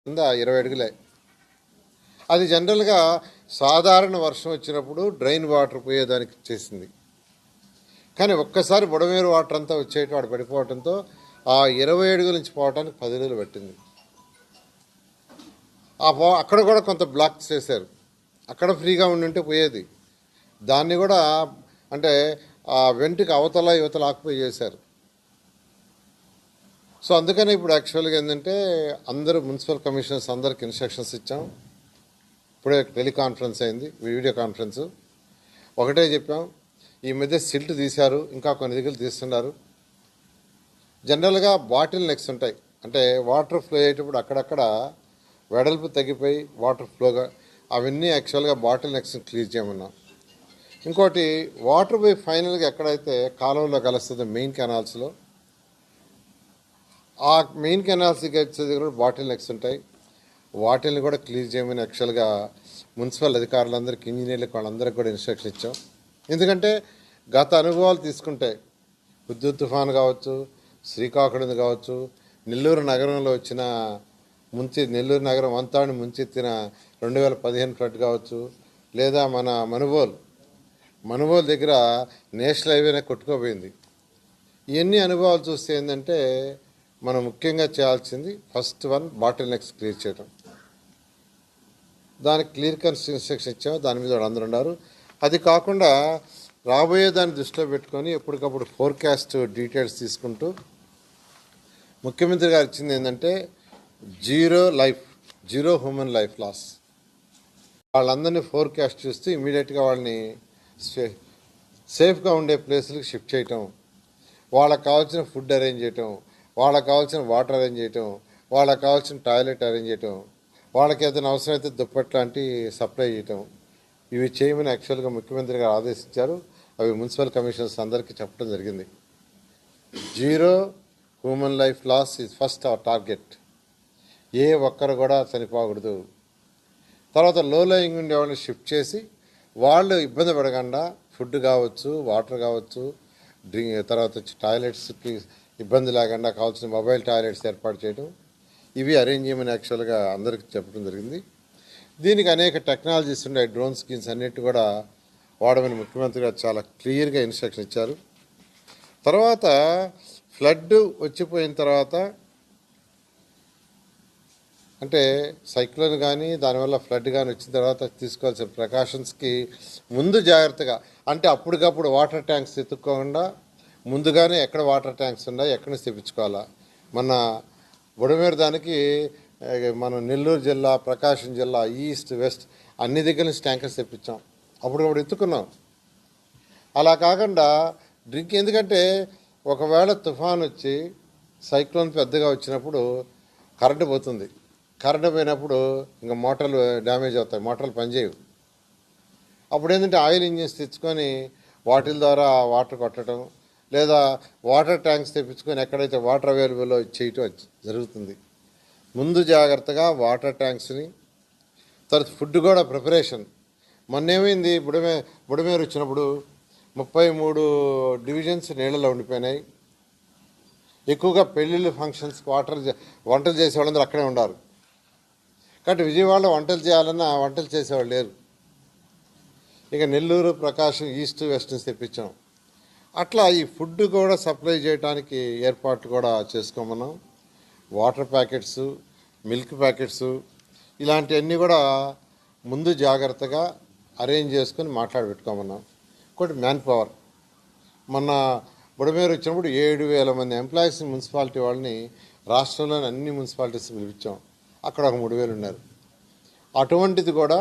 కింద 20 అడుగులే. అది జనరల్గా సాధారణ వర్షం వచ్చినప్పుడు డ్రైన్ వాటర్ పోయేదానికి చేసింది. కానీ ఒక్కసారి బుడమేరు వాటర్ అంతా వచ్చేటి వాడు పడిపోవడంతో ఆ 20 అడుగుల నుంచి పోవడానికి 10 రోజులు పట్టింది. అక్కడ కూడా కొంత బ్లాక్ చేశారు. అక్కడ ఫ్రీగా ఉండుంటే పోయేది. దాన్ని కూడా అంటే ఆ వెంటికి అవతల యువతల ఆక్యుపై చేశారు. సో అందుకని ఇప్పుడు యాక్చువల్గా ఏంటంటే అందరూ మున్సిపల్ కమిషనర్స్ అందరికి ఇన్స్ట్రక్షన్స్ ఇచ్చాం. ఇప్పుడే టెలికాన్ఫరెన్స్ అయింది, వీడియో కాన్ఫరెన్స్. ఒకటే చెప్పాం, ఈ మధ్య సిల్ట్ తీశారు, ఇంకా కొన్ని దగ్గర తీస్తున్నారు. జనరల్గా బాటిల్ నెక్స్ ఉంటాయి, అంటే వాటర్ ఫ్లో అయ్యేటప్పుడు అక్కడక్కడ వెడల్పు తగ్గిపోయి వాటర్ ఫ్లోగా అవన్నీ యాక్చువల్గా బాటిల్ నెక్స్ క్లియర్ చేయమన్నాం. ఇంకోటి వాటర్ పోయి ఫైనల్గా ఎక్కడైతే కాలువలో కలుస్తుందో మెయిన్ కెనాల్స్లో, ఆ మెయిన్ కెనాల్స్కి వచ్చే దగ్గర బాటిల్ నెక్స్ ఉంటాయి, వాటిల్ని కూడా క్లియర్ చేయమని యాక్చువల్గా మున్సిపల్ అధికారులందరికీ, ఇంజనీర్లకు వాళ్ళందరికీ కూడా ఇన్స్ట్రక్షన్ ఇచ్చాం. ఎందుకంటే గత అనుభవాలు తీసుకుంటే హుద్హుద్ తుఫాను కావచ్చు, శ్రీకాకుళం కావచ్చు, నెల్లూరు నగరంలో వచ్చిన నెల్లూరు నగరం అంతాన్ని ముంచెత్తిన 2015 ఫ్లడ్ కావచ్చు, లేదా మన మనుబోలు దగ్గర నేషనల్ హైవేనే కొట్టుకోపోయింది. ఇవన్నీ అనుభవాలు చూస్తే ఏంటంటే మనం ముఖ్యంగా చేయాల్సింది first one bottle next clear చేయడం. దానికి క్లియర్ కట్ ఇన్స్ట్రక్షన్ ఇచ్చాము, దాని మీద అందరూ ఉన్నారు. అది కాకుండా రాబోయే దాన్ని దృష్టిలో పెట్టుకొని ఎప్పటికప్పుడు ఫోర్కాస్ట్ డీటెయిల్స్ తీసుకుంటూ ముఖ్యమంత్రి గారు ఇచ్చింది ఏంటంటే జీరో హ్యూమన్ లైఫ్ లాస్. వాళ్ళందరినీ ఫోర్కాస్ట్ చూస్తూ ఇమీడియట్గా వాళ్ళని సేఫ్గా ఉండే ప్లేసులకు షిఫ్ట్ చేయటం, వాళ్ళకి కావాల్సిన ఫుడ్ అరేంజ్ చేయటం, వాళ్ళకి కావాల్సిన వాటర్ అరేంజ్ చేయటం, వాళ్ళకి కావాల్సిన టాయిలెట్ అరేంజ్ చేయటం, వాళ్ళకి ఏదైనా అవసరమైతే దుప్పటి లాంటి సప్లై చేయటం, ఇవి చేయమని యాక్చువల్గా ముఖ్యమంత్రి గారు ఆదేశించారు. అవి మున్సిపల్ కమిషనర్స్ అందరికీ చెప్పడం జరిగింది. Zero human life loss is first our target. ఏ ఒక్కరు కూడా చనిపోకూడదు. తర్వాత లో లయింగ్ ఉండే వాళ్ళని షిఫ్ట్ చేసి వాళ్ళు ఇబ్బంది పడకుండా ఫుడ్ కావచ్చు, వాటర్ కావచ్చు, తర్వాత వచ్చి టాయిలెట్స్కి ఇబ్బంది లేకుండా కావాల్సిన మొబైల్ టాయిలెట్స్ ఏర్పాటు చేయడం, ఇవి అరేంజ్ చేయమని యాక్చువల్గా అందరికీ చెప్పడం జరిగింది. దీనికి అనేక టెక్నాలజీస్ ఉన్నాయి, డ్రోన్ స్కీమ్స్ అన్నిటి కూడా వాడమని ముఖ్యమంత్రి గారు చాలా క్లియర్గా ఇన్స్ట్రక్షన్ ఇచ్చారు. తర్వాత ఫ్లడ్ వచ్చిపోయిన తర్వాత అంటే సైక్లోన్ కానీ దానివల్ల ఫ్లడ్ కానీ వచ్చిన తర్వాత తీసుకోవాల్సిన ప్రికాషన్స్కి ముందు జాగ్రత్తగా, అంటే అప్పటికప్పుడు వాటర్ ట్యాంక్స్ ఎత్తుక్కోకుండా ముందుగానే ఎక్కడ వాటర్ ట్యాంక్స్ ఉన్నాయి ఎక్కడి నుంచి తెప్పించుకోవాలా. మన బుడమేరు దానికి మనం నెల్లూరు జిల్లా, ప్రకాశం జిల్లా, ఈస్ట్ వెస్ట్ అన్ని దగ్గర నుంచి ట్యాంకర్స్ తెప్పించాం, అప్పటికప్పుడు ఎత్తుకున్నాం. అలా కాకుండా ఎందుకంటే ఒకవేళ తుఫాన్ వచ్చి సైక్లోన్ పెద్దగా వచ్చినప్పుడు కరెంటు పోతుంది. కరెంటు పోయినప్పుడు ఇంకా మోటార్లు డ్యామేజ్ అవుతాయి, మోటార్లు పనిచేయవు. అప్పుడు ఏంటంటే ఆయిల్ ఇంజిన్స్ తెచ్చుకొని వాటిల ద్వారా వాటర్ కొట్టడం, లేదా వాటర్ ట్యాంక్స్ తెప్పించుకొని ఎక్కడైతే వాటర్ అవైలబుల్ చేయటం జరుగుతుంది. ముందు జాగ్రత్తగా వాటర్ ట్యాంక్స్ని, తర్వాత ఫుడ్ కూడా ప్రిపరేషన్. మొన్నేమైంది, బుడమేరు వచ్చినప్పుడు 33 డివిజన్స్ నీళ్ళలో ఉండిపోయినాయి. ఎక్కువగా పెళ్ళిళ్ళు, ఫంక్షన్స్, వంటలు చేసేవాళ్ళందరూ అక్కడే ఉన్నారు. కాబట్టి విజయవాడలో వంటలు చేయాలన్నా వంటలు చేసేవాళ్ళు లేరు. ఇక నెల్లూరు, ప్రకాశం, ఈస్ట్ వెస్ట్ నుంచి తెప్పించాం. అట్లా ఈ ఫుడ్ కూడా సప్లై చేయడానికి ఏర్పాట్లు కూడా చేసుకోమన్నాం. వాటర్ ప్యాకెట్స్, మిల్క్ ప్యాకెట్స్ ఇలాంటివన్నీ కూడా ముందు జాగ్రత్తగా అరేంజ్ చేసుకొని మాట్లాడబెట్టుకోమన్నాం. ఇంకోటి మ్యాన్ పవర్. మొన్న బుడమేరు వచ్చినప్పుడు 7,000 మంది ఎంప్లాయీస్ మున్సిపాలిటీ వాళ్ళని రాష్ట్రంలోని అన్ని మున్సిపాలిటీస్ పిలిపించాం. అక్కడ ఒక 3,000 ఉన్నారు. అటువంటిది కూడా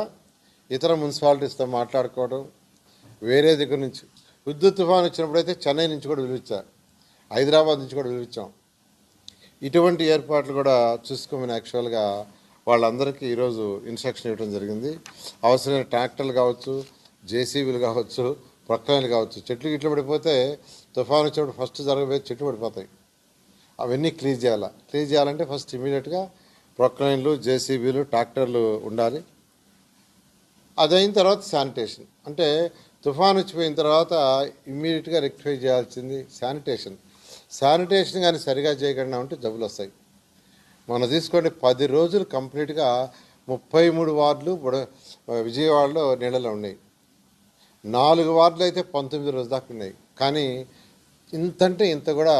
ఇతర మున్సిపాలిటీస్తో మాట్లాడుకోవడం, వేరే దగ్గర నుంచి హుద్హుద్ తుఫాన్ వచ్చినప్పుడైతే చెన్నై నుంచి కూడా పిలిపించారు, హైదరాబాద్ నుంచి కూడా పిలిపించాం. ఇటువంటి ఏర్పాట్లు కూడా చూసుకోమని యాక్చువల్గా వాళ్ళందరికీ ఈరోజు ఇన్స్ట్రక్షన్ ఇవ్వడం జరిగింది. అవసరమైన ట్రాక్టర్లు కావచ్చు, జేసీబీలు కావచ్చు, ప్రొక్లైన్లు కావచ్చు. చెట్లు గిట్లు పడిపోతే తుఫాన్ వచ్చినప్పుడు ఫస్ట్ జరగబోయే చెట్లు పడిపోతాయి, అవన్నీ క్లీన్ చేయాలి. క్లీన్ చేయాలంటే ఫస్ట్ ఇమీడియట్గా ప్రొక్లైన్లు, జేసీబీలు, ట్రాక్టర్లు ఉండాలి. అదైన తర్వాత శానిటేషన్. అంటే తుఫాన్ వచ్చిపోయిన తర్వాత ఇమ్మీడియట్గా రెక్టిఫై చేయాల్సింది శానిటేషన్. శానిటేషన్ కానీ సరిగా చేయకుండా ఉంటే జబ్బులు వస్తాయి. మనం తీసుకోండి 10 రోజులు కంప్లీట్గా 33 వార్డులు విజయవాడలో నీళ్ళలో ఉన్నాయి. 4 వార్డులు అయితే 19 రోజుల దాకా ఉన్నాయి. కానీ ఇంతంటే ఇంత కూడా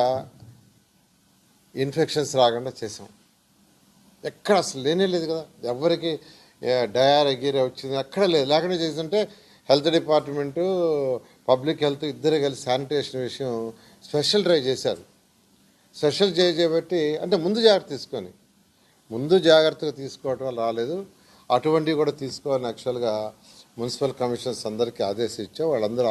ఇన్ఫెక్షన్స్ రాకుండా చేసాం. ఎక్కడ అసలు లేనే లేదు కదా, ఎవరికి డయారియా వచ్చింది ఎక్కడ లేదు. లేకుండా చేస్తుంటే హెల్త్ డిపార్ట్మెంటు పబ్లిక్ హెల్త్ ఇద్దరు కలిసి శానిటేషన్ విషయం స్పెషల్ డ్రైవ్ చేశారు. స్పెషల్ డ్రైవ్ చేయబట్టి అంటే ముందు జాగ్రత్తగా తీసుకోవటం వల్ల రాలేదు. అటువంటివి కూడా తీసుకోవాలని యాక్చువల్గా మున్సిపల్ కమిషనర్స్ అందరికీ ఆదేశించాం. వాళ్ళందరూ